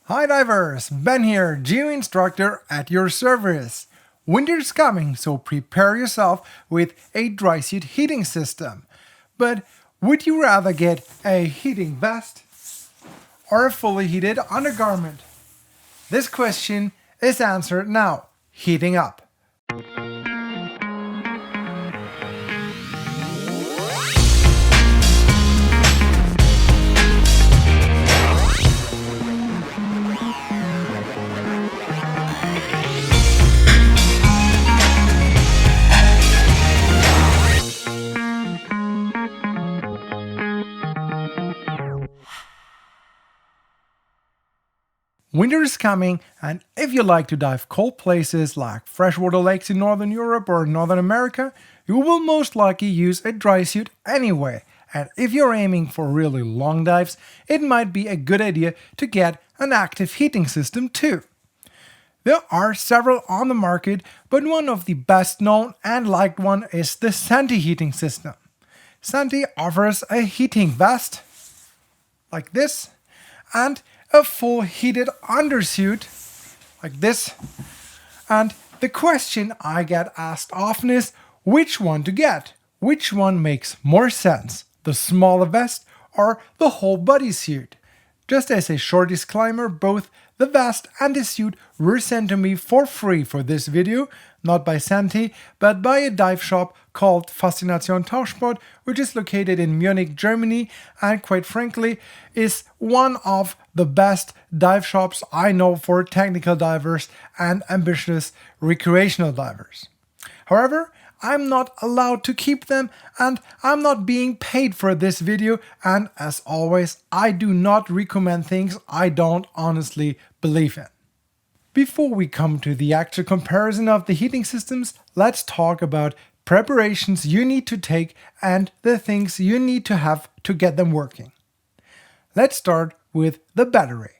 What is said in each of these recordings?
Hi divers, Ben here, geo instructor at your service. Winter's coming, so prepare yourself with a dry suit heating system. But would you rather get a heating vest or a fully heated undergarment? This question is answered now. Heating up. Winter is coming, and if you like to dive cold places like freshwater lakes in Northern Europe or Northern America, you will most likely use a dry suit anyway. And if you're aiming for really long dives, it might be a good idea to get an active heating system too. There are several on the market, but one of the best known and liked one is the Senti heating system. Senti offers a heating vest, like this, and a full heated undersuit, like this. And the question I get asked often is which one to get? Which one makes more sense? The smaller vest or the whole bodysuit? Just as a short disclaimer, both the vest and the suit were sent to me for free for this video, not by Senti, but by a dive shop called Faszination Tauchsport, which is located in Munich, Germany, and quite frankly is one of the best dive shops I know for technical divers and ambitious recreational divers. However, I'm not allowed to keep them, and I'm not being paid for this video, and as always, I do not recommend things I don't honestly believe in. Before we come to the actual comparison of the heating systems, let's talk about preparations you need to take and the things you need to have to get them working. Let's start with the battery.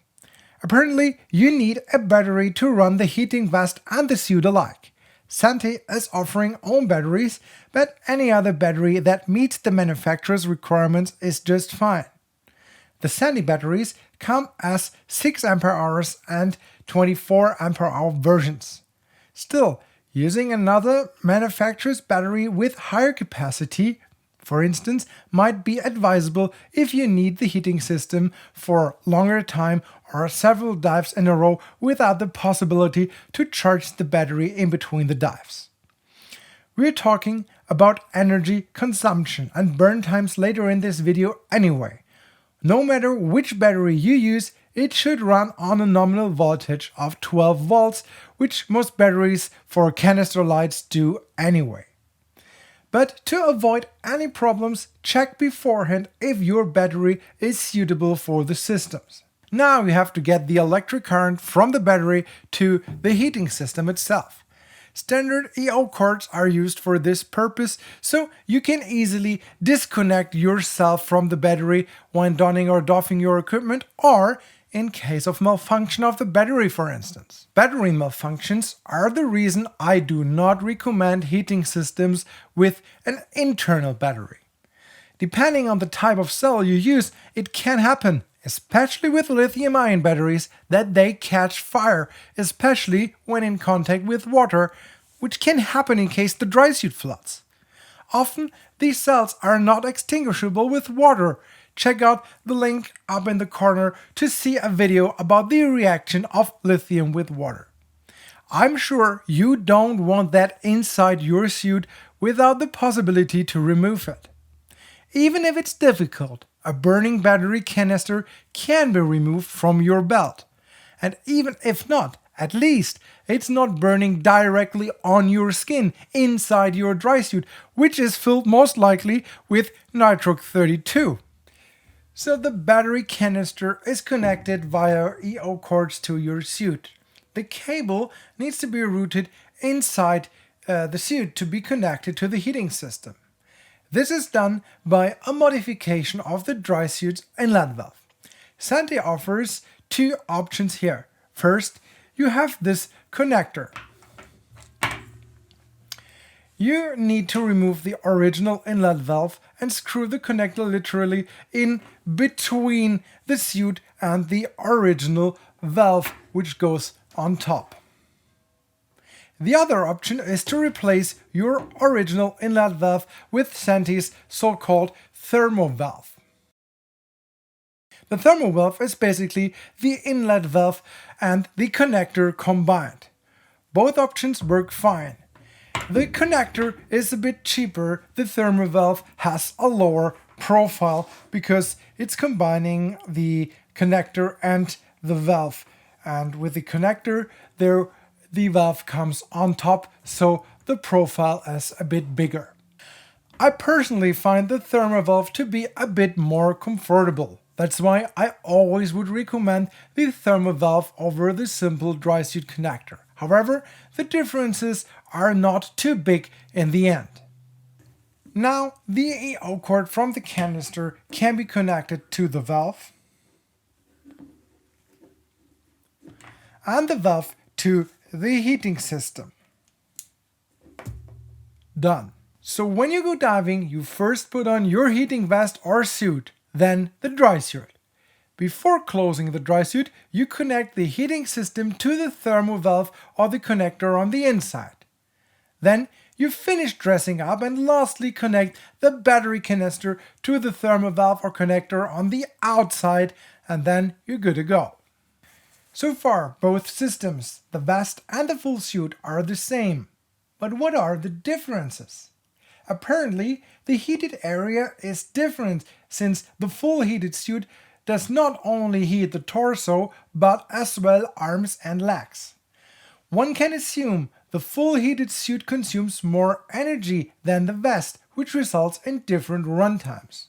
Apparently, you need a battery to run the heating vest and the suit alike. Senti is offering own batteries, but any other battery that meets the manufacturer's requirements is just fine. The Senti batteries come as 6 Ah and 24 Ah versions. Still, using another manufacturer's battery with higher capacity, for instance, might be advisable if you need the heating system for longer time or several dives in a row without the possibility to charge the battery in between the dives. We're talking about energy consumption and burn times later in this video anyway. No matter which battery you use, it should run on a nominal voltage of 12 volts, which most batteries for canister lights do anyway. But to avoid any problems, check beforehand if your battery is suitable for the systems. Now we have to get the electric current from the battery to the heating system itself. Standard EO cords are used for this purpose, so you can easily disconnect yourself from the battery when donning or doffing your equipment, or in case of malfunction of the battery, for instance. Battery malfunctions are the reason I do not recommend heating systems with an internal battery. Depending on the type of cell you use, it can happen, especially with lithium-ion batteries, that they catch fire, especially when in contact with water, which can happen in case the dry suit floods. Often, these cells are not extinguishable with water. Check out the link up in the corner to see a video about the reaction of lithium with water. I'm sure you don't want that inside your suit without the possibility to remove it. Even if it's difficult, a burning battery canister can be removed from your belt. And even if not, at least it's not burning directly on your skin inside your dry suit, which is filled most likely with nitroc 32. So the battery canister is connected via EO cords to your suit. The cable needs to be routed inside the suit to be connected to the heating system. This is done by a modification of the dry suit's inlet valve. Senti offers two options here. First, you have this connector. You need to remove the original inlet valve and screw the connector literally in between the suit and the original valve which goes on top. The other option is to replace your original inlet valve with Senti's so-called thermo valve. The thermo valve is basically the inlet valve and the connector combined. Both options work fine. The connector is a bit cheaper, the thermo valve has a lower profile because it's combining the connector and the valve. And with the connector, the valve comes on top, so the profile is a bit bigger. I personally find the thermo valve to be a bit more comfortable. That's why I always would recommend the thermo valve over the simple dry suit connector. However, the differences are not too big in the end. Now, the EO cord from the canister can be connected to the valve and the valve to the heating system. Done. So when you go diving, you first put on your heating vest or suit, then the dry suit. Before closing the dry suit, you connect the heating system to the thermo valve or the connector on the inside. Then you finish dressing up and lastly connect the battery canister to the thermo valve or connector on the outside, and then you're good to go. So far, both systems, the vest and the full suit, are the same. But what are the differences? Apparently, the heated area is different since the full heated suit does not only heat the torso, but as well arms and legs. One can assume the full heated suit consumes more energy than the vest, which results in different runtimes.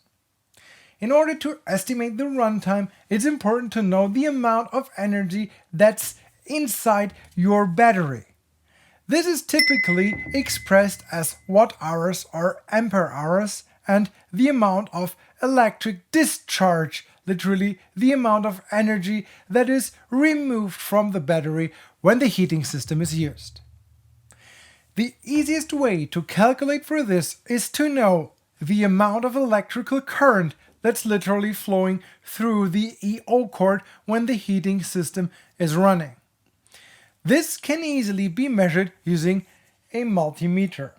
In order to estimate the runtime, it's important to know the amount of energy that's inside your battery. This is typically expressed as watt-hours or ampere-hours, and the amount of electric discharge, literally the amount of energy that is removed from the battery when the heating system is used. The easiest way to calculate for this is to know the amount of electrical current that's literally flowing through the EO cord when the heating system is running. This can easily be measured using a multimeter.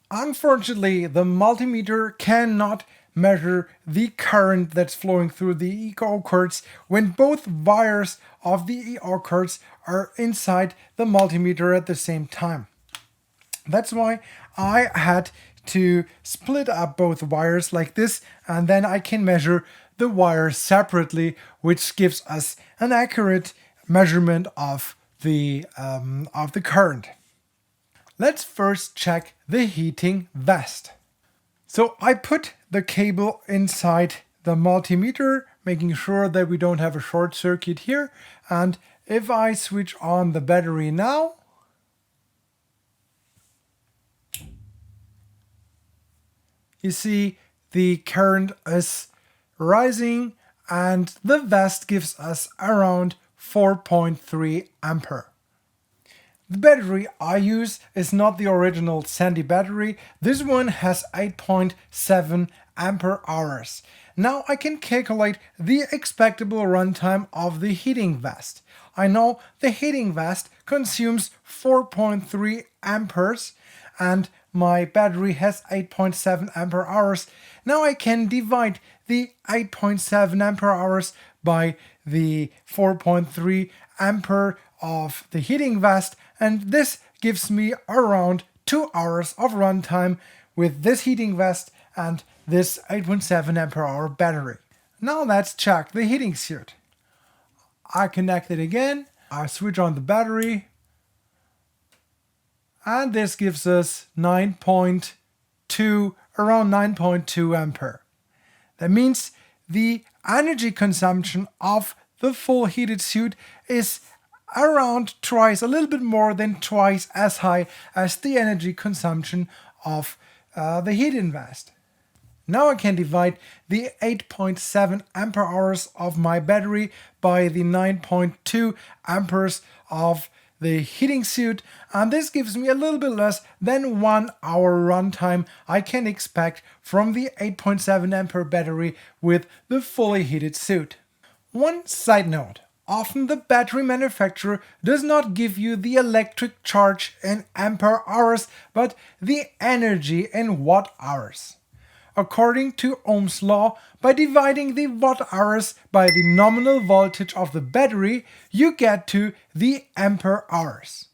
Unfortunately, the multimeter cannot measure the current that's flowing through the EO cords when both wires of the EO cords are inside the multimeter at the same time. That's why I had to split up both wires like this, and then I can measure the wires separately, which gives us an accurate measurement of the current. Let's first check the heating vest. So I put the cable inside the multimeter, making sure that we don't have a short circuit here. And if I switch on the battery now, you see the current is rising and the vest gives us around 4.3 ampere. The battery I use is not the original Senti battery. This one has 8.7 ampere hours. Now I can calculate the expectable runtime of the heating vest. I know the heating vest consumes 4.3 amperes and my battery has 8.7 ampere hours. Now I can divide the 8.7 ampere hours by the 4.3 ampere of the heating vest, and this gives me around 2 hours of runtime with this heating vest and this 8.7 ampere hour battery. Now let's check the heating suit. I connect it again, I switch on the battery, and this gives us around 9.2 ampere. That means the energy consumption of the full heated suit is around twice, a little bit more than twice as high as the energy consumption of the heating vest. Now I can divide the 8.7 ampere hours of my battery by the 9.2 amperes of the heating suit, and this gives me a little bit less than 1 hour runtime I can expect from the 8.7 ampere battery with the fully heated suit. One side note, often the battery manufacturer does not give you the electric charge in ampere hours, but the energy in watt hours. According to Ohm's law, by dividing the watt hours by the nominal voltage of the battery, you get to the ampere hours.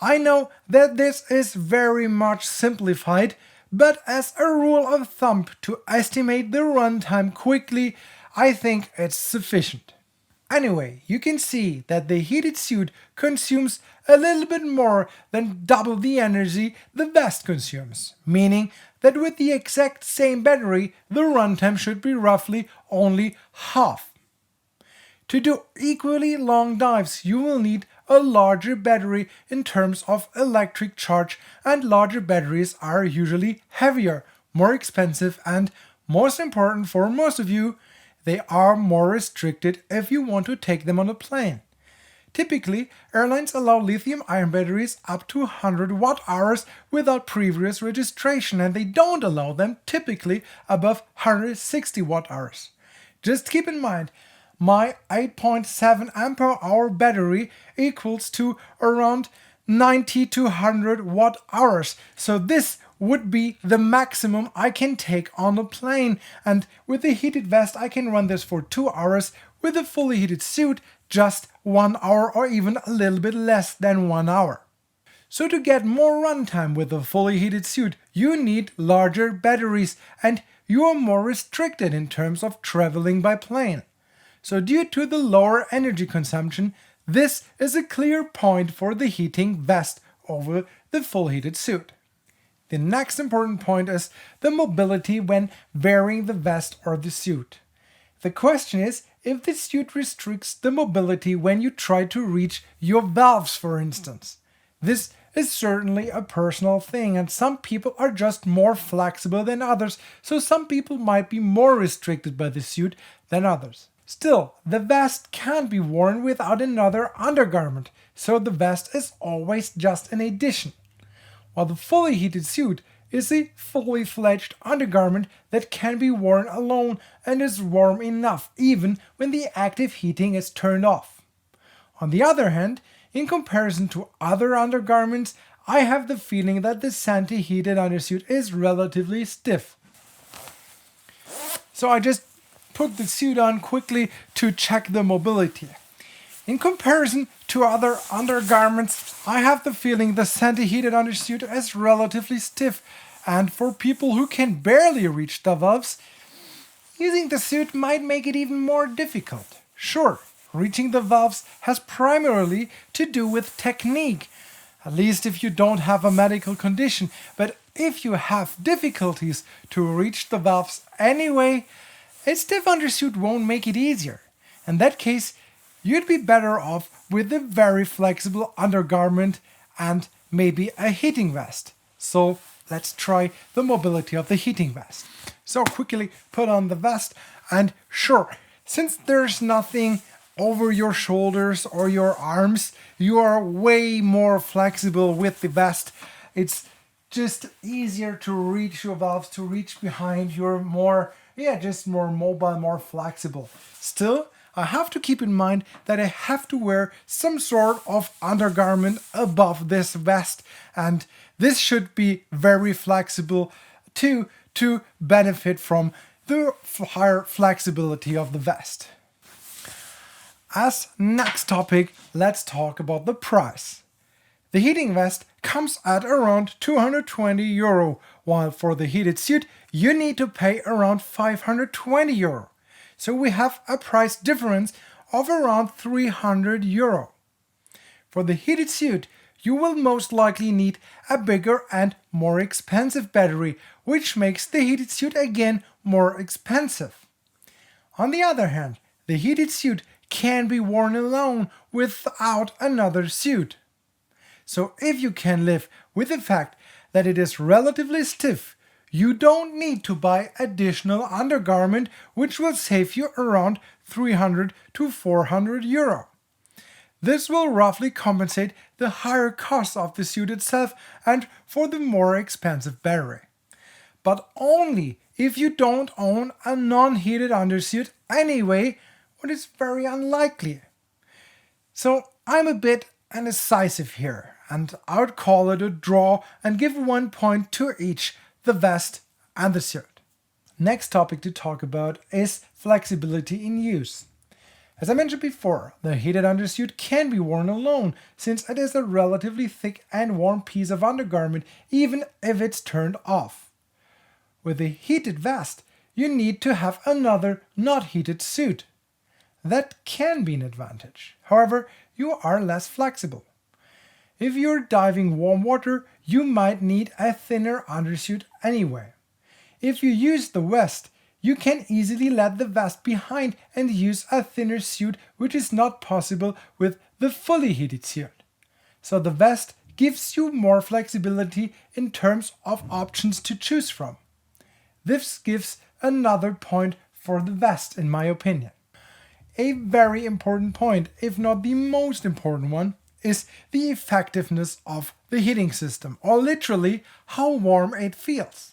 I know that this is very much simplified, but as a rule of thumb to estimate the runtime quickly, I think it's sufficient. Anyway, you can see that the heated suit consumes a little bit more than double the energy the vest consumes, meaning that with the exact same battery, the runtime should be roughly only half. To do equally long dives, you will need a larger battery in terms of electric charge, and larger batteries are usually heavier, more expensive, and most important for most of you, they are more restricted if you want to take them on a plane. Typically, airlines allow lithium-ion batteries up to 100 watt-hours without previous registration, and they don't allow them typically above 160 watt-hours. Just keep in mind, my 8.7 ampere hour battery equals to around 90 to 100 watt-hours, so this would be the maximum I can take on a plane, and with the heated vest I can run this for 2 hours, with a fully heated suit just 1 hour or even a little bit less than 1 hour. So to get more runtime with a fully heated suit, you need larger batteries and you are more restricted in terms of traveling by plane. So due to the lower energy consumption, this is a clear point for the heating vest over the full heated suit. The next important point is the mobility when wearing the vest or the suit. The question is if the suit restricts the mobility when you try to reach your valves, for instance. This is certainly a personal thing, and some people are just more flexible than others, so some people might be more restricted by the suit than others. Still, the vest can't be worn without another undergarment, so the vest is always just an addition, while the fully heated suit is a fully fledged undergarment that can be worn alone and is warm enough even when the active heating is turned off. On the other hand, in comparison to other undergarments, I have the feeling that the Sante heated undersuit is relatively stiff. So I just put the suit on quickly to check the mobility. In comparison to other undergarments, I have the feeling the Sante heated undersuit is relatively stiff, and for people who can barely reach the valves, using the suit might make it even more difficult. Sure, reaching the valves has primarily to do with technique, at least if you don't have a medical condition, but if you have difficulties to reach the valves anyway, a stiff undersuit won't make it easier. In that case, you'd be better off with a very flexible undergarment and maybe a heating vest. So let's try the mobility of the heating vest. So quickly put on the vest, and sure, since there's nothing over your shoulders or your arms, you are way more flexible with the vest. It's just easier to reach your valves, to reach behind. You're more mobile, more flexible. Still, I have to keep in mind that I have to wear some sort of undergarment above this vest, and this should be very flexible too, to benefit from the higher flexibility of the vest. As next topic, let's talk about the price. The heating vest comes at around 220 euro, while for the heated suit you need to pay around 520 euro. So we have a price difference of around 300 euro. For the heated suit, you will most likely need a bigger and more expensive battery, which makes the heated suit again more expensive. On the other hand, the heated suit can be worn alone without another suit. So if you can live with the fact that it is relatively stiff, you don't need to buy additional undergarment, which will save you around 300 to 400 euro. This will roughly compensate the higher cost of the suit itself and for the more expensive battery. But only if you don't own a non-heated undersuit anyway, what is very unlikely. So I'm a bit indecisive here, and I would call it a draw and give 1 point to each, the vest and the suit. Next topic to talk about is flexibility in use. As I mentioned before, the heated undersuit can be worn alone since it is a relatively thick and warm piece of undergarment even if it's turned off. With a heated vest, you need to have another not heated suit. That can be an advantage. However, you are less flexible. If you're diving warm water, you might need a thinner undersuit anyway. If you use the vest, you can easily let the vest behind and use a thinner suit, which is not possible with the fully heated suit. So the vest gives you more flexibility in terms of options to choose from. This gives another point for the vest, in my opinion. A very important point, if not the most important one, is the effectiveness of the heating system, or literally how warm it feels.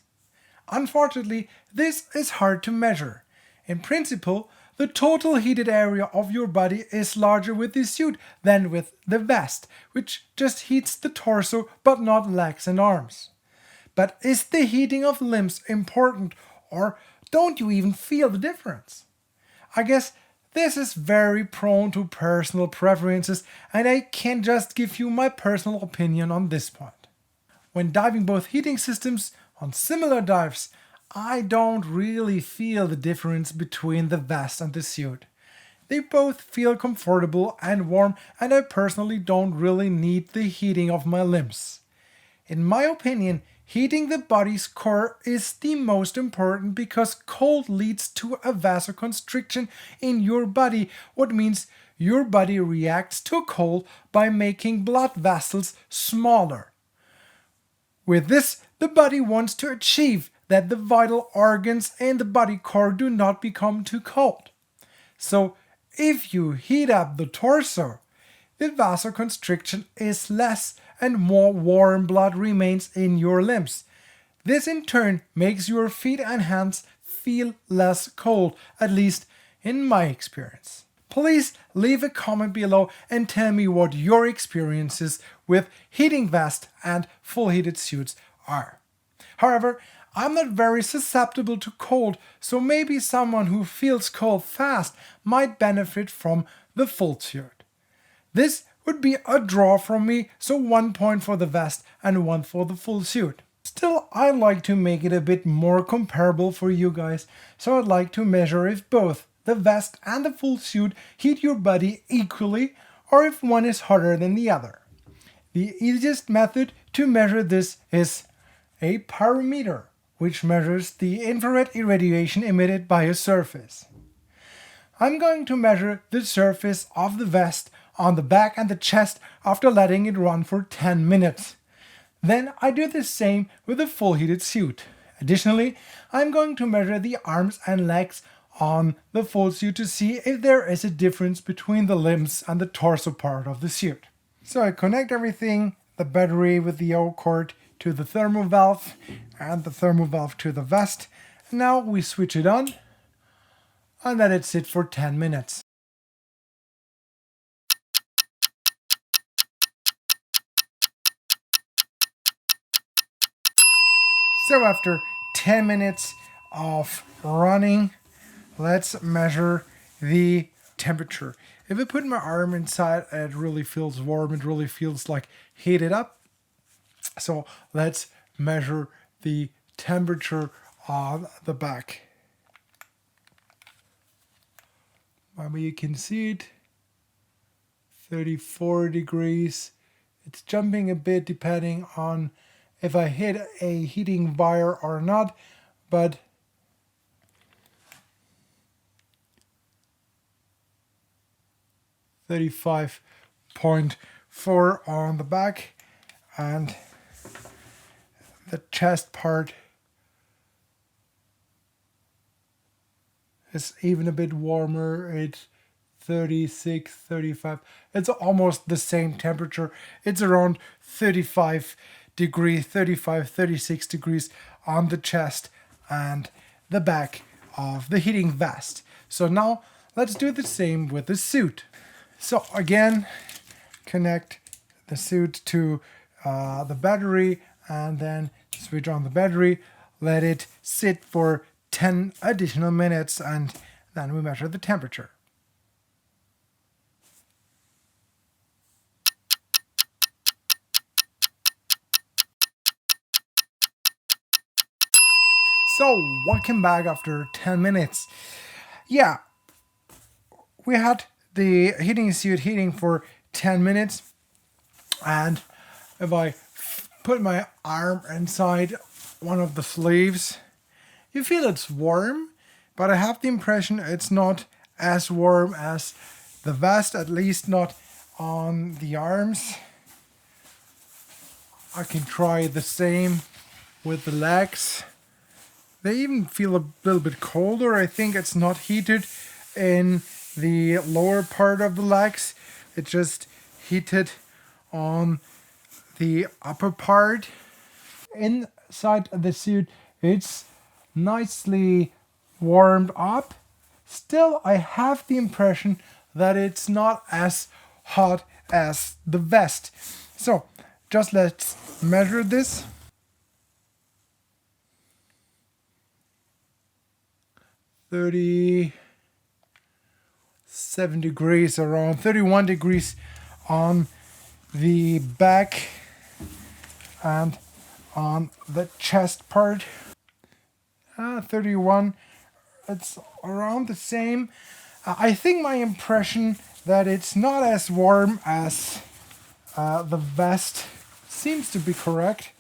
Unfortunately, this is hard to measure. In principle, the total heated area of your body is larger with the suit than with the vest, which just heats the torso but not legs and arms. But is the heating of limbs important, or don't you even feel the difference? I guess this is very prone to personal preferences, and I can just give you my personal opinion on this point. When diving both heating systems on similar dives, I don't really feel the difference between the vest and the suit. They both feel comfortable and warm, and I personally don't really need the heating of my limbs. In my opinion, heating the body's core is the most important because cold leads to a vasoconstriction in your body, what means your body reacts to cold by making blood vessels smaller. With this, the body wants to achieve that the vital organs in the body core do not become too cold. So, if you heat up the torso, the vasoconstriction is less and more warm blood remains in your limbs. This in turn makes your feet and hands feel less cold, at least in my experience. Please leave a comment below and tell me what your experiences with heating vest and full heated suits are. However, I'm not very susceptible to cold, so maybe someone who feels cold fast might benefit from the full suit. This would be a draw from me, so 1 point for the vest and 1 for the full suit. Still, I like to make it a bit more comparable for you guys, so I'd like to measure if both the vest and the full suit heat your body equally or if one is hotter than the other. The easiest method to measure this is a pyrometer, which measures the infrared irradiation emitted by a surface. I'm going to measure the surface of the vest on the back and the chest after letting it run for 10 minutes. Then I do the same with the full heated suit. Additionally, I'm going to measure the arms and legs on the full suit to see if there is a difference between the limbs and the torso part of the suit. So I connect everything, the battery with the O cord to the thermal valve and the thermal valve to the vest. Now we switch it on and let it sit for 10 minutes. So after 10 minutes of running, let's measure the temperature. If I put my arm inside, it really feels warm. It really feels like heated up. So let's measure the temperature on the back. Maybe you can see it. 34 degrees. It's jumping a bit depending on if I hit a heating wire or not, but .4 on the back, and the chest part is even a bit warmer. It's 36, 35. It's almost the same temperature. It's around 35 degrees, 35, 36 degrees on the chest and the back of the heating vest. So now let's do the same with the suit. So again, connect the suit to the battery and then switch on the battery, let it sit for 10 additional minutes, and then we measure the temperature. So welcome back after 10 minutes. Yeah, we had the heating suit heating for 10 minutes, and if I put my arm inside one of the sleeves, you feel it's warm, but I have the impression it's not as warm as the vest, at least not on the arms. I can try the same with the legs. They even feel a little bit colder. I think it's not heated in the lower part of the legs. It's just heated on the upper part. Inside the suit, it's nicely warmed up. Still, I have the impression that it's not as hot as the vest. So, just let's measure this. 37 degrees, around 31 degrees on the back and on the chest part. 31, it's around the same. I think my impression that it's not as warm as the vest seems to be correct.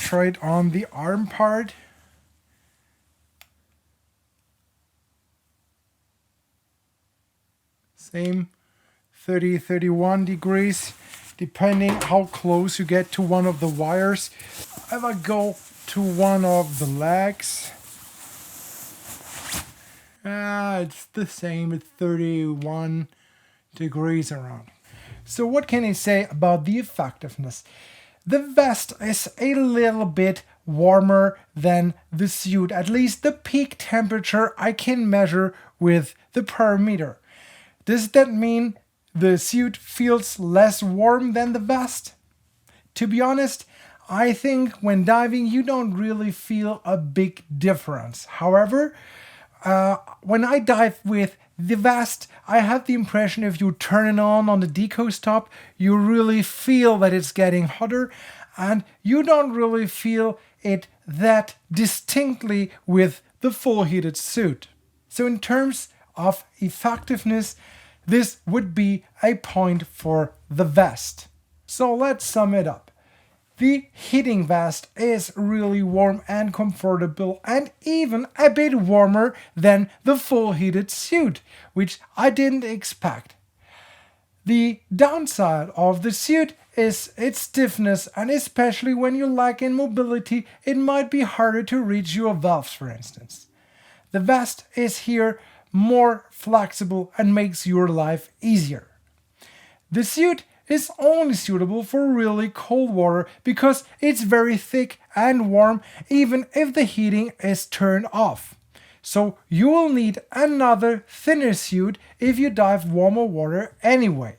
Try it on the arm part. Same 30, 31 degrees, depending how close you get to one of the wires. If I go to one of the legs, it's the same, it's 31 degrees around. So what can I say about the effectiveness? The vest is a little bit warmer than the suit, at least the peak temperature I can measure with the parameter. Does that mean the suit feels less warm than the vest? To be honest, I think when diving you don't really feel a big difference. However, when I dive with the vest, I have the impression if you turn it on the deco stop, you really feel that it's getting hotter, and you don't really feel it that distinctly with the full heated suit. So in terms of effectiveness, this would be a point for the vest. So let's sum it up. The heating vest is really warm and comfortable, and even a bit warmer than the full heated suit, which I didn't expect. The downside of the suit is its stiffness, and especially when you lack in mobility, it might be harder to reach your valves, for instance. The vest is here more flexible and makes your life easier. The suit is only suitable for really cold water because it's very thick and warm even if the heating is turned off. So you will need another thinner suit if you dive warmer water anyway.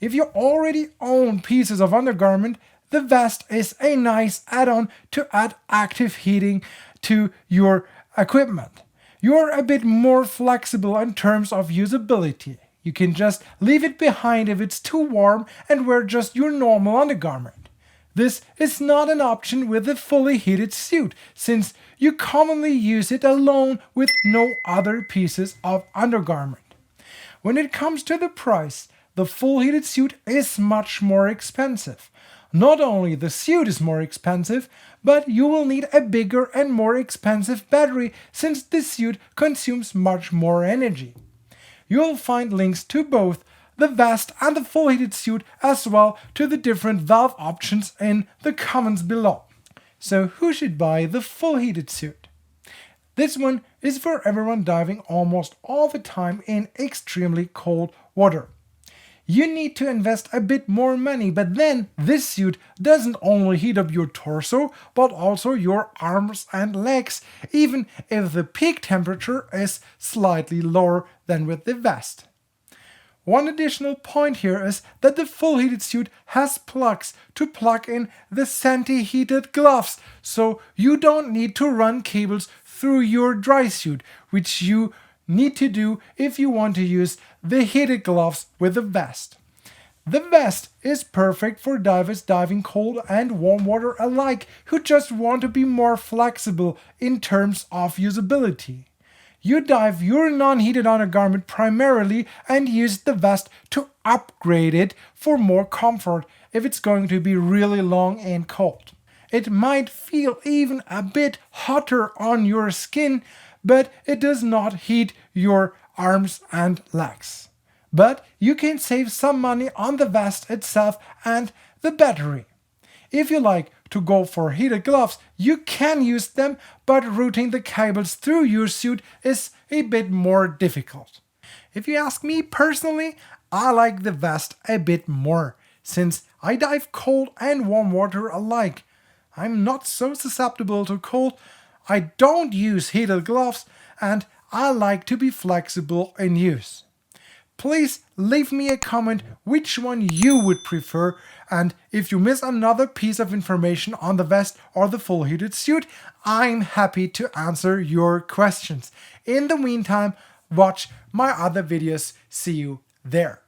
If you already own pieces of undergarment, the vest is a nice add-on to add active heating to your equipment. You're a bit more flexible in terms of usability. You can just leave it behind if it's too warm and wear just your normal undergarment. This is not an option with a fully heated suit, since you commonly use it alone with no other pieces of undergarment. When it comes to the price, the full heated suit is much more expensive. Not only the suit is more expensive, but you will need a bigger and more expensive battery since the suit consumes much more energy. You'll find links to both the vest and the full heated suit as well to the different valve options in the comments below. So who should buy the full heated suit? This one is for everyone diving almost all the time in extremely cold water. You need to invest a bit more money, but then this suit doesn't only heat up your torso, but also your arms and legs, even if the peak temperature is slightly lower than with the vest. One additional point here is that the full heated suit has plugs to plug in the Senti heated gloves, so you don't need to run cables through your dry suit, which you need to do if you want to use the heated gloves with the vest. The vest is perfect for divers diving cold and warm water alike who just want to be more flexible in terms of usability. You dive your non-heated undergarment primarily and use the vest to upgrade it for more comfort if it's going to be really long and cold. It might feel even a bit hotter on your skin, but it does not heat your arms and legs. But you can save some money on the vest itself and the battery. If you like to go for heated gloves, you can use them, but routing the cables through your suit is a bit more difficult. If you ask me personally, I like the vest a bit more, since I dive cold and warm water alike. I'm not so susceptible to cold, I don't use heated gloves, and I like to be flexible in use. Please leave me a comment which one you would prefer, and if you miss another piece of information on the vest or the full heated suit, I'm happy to answer your questions. In the meantime, watch my other videos. See you there.